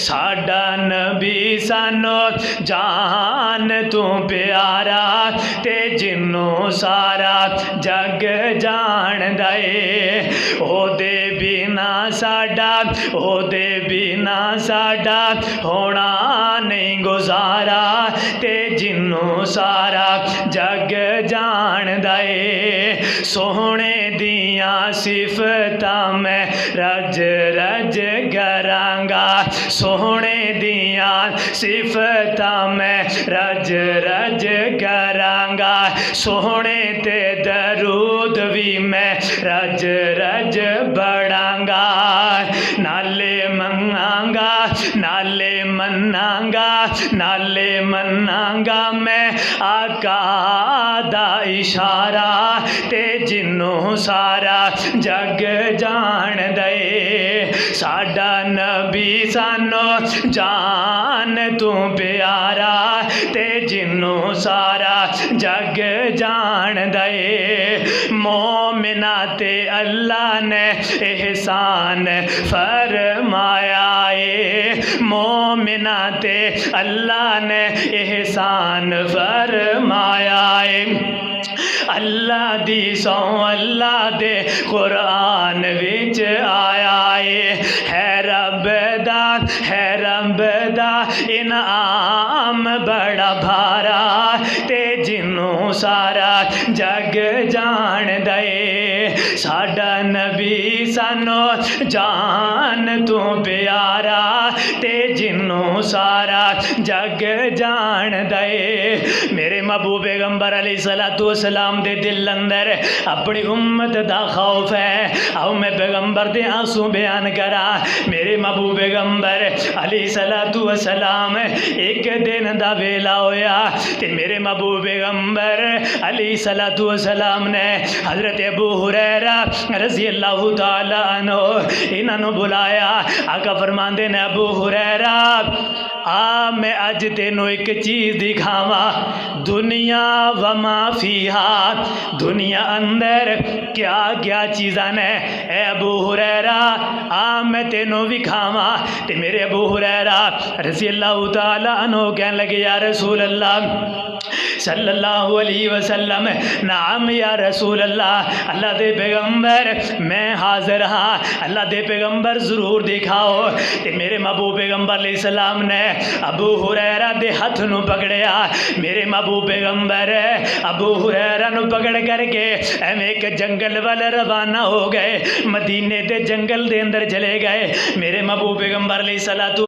ساڈا نبی سانو جان تو پیارا تے جنوں سارا جگ جان دے او دے بنا ساڈا او دے بنا ساڈا ہونا نہیں گزارا تے جنوں سارا جگ جان دے سونے دیاں صفتاں میں رج رج کرانگا سونے دیاں صفتاں میں رج رج کرانگا سونے تے درود بھی میں رج رج بڑھانگا نالے منگانگا نالے منانگا نالے منانگا میں آقا دا اشارہ تے جنوں سارا جگ جان دے ساڈا نبی سانو جان تو پیارا تے جنوں سارا جگ جان دے مومنا تے اللہ نے احسان فرمایا ہے مومنا تے اللہ نے احسان فرمایا ہے اللہ دی سو اللہ دے قرآن وچ آیا ہے رب دا انعام بڑا بھارا تے جنوں سارا جگ جان دے ساڈا نبی سانو جان تو پیارا تے جنوں سارا جگ جان دے میرے محبوب پیغمبر علیہ السلام دے دل اندر اپنی امت دا خوف ہے آؤ میں پیغمبر دے آنسو بیان کرا میرے محبوب پیغمبر علیہ السلام ایک دن دا ویلا ہویا تے میرے محبوب پیغمبر علیہ السلام نے حضرت ابو ہریرہ رضی اللہ تعالیٰ عنہ انہاں نو بلایا آقا فرماندے نے ابو ہریرہ آ میں اج تینوں ایک چیز دکھاواں دنیا وما فیہا دنیا اندر کیا کیا چیزاں نے اے ابو ہریرہ آ میں تینوں دکھاواں تے میرے ابو ہریرہ رضی اللہ تعالیٰ عنہ کہنے لگے یا رسول اللہ صلی اللہ علیہ وسلم نعم یا رسول اللہ اللہ دے پیغمبر میں حاضر ہاں اللہ دے پیغمبر ضرور دکھاؤ تے میرے محبوب پیغمبر علیہ السلام نے ابو ہریرہ دے ہاتھ نو پکڑیا میرے محبوب پیغمبر ابو ہریرہ نو پکڑ کر کے ایویں ایک جنگل وال روانہ ہو گئے مدینے دے جنگل دے اندر چلے گئے میرے محبوب پیغمبر علیہ الصلوۃ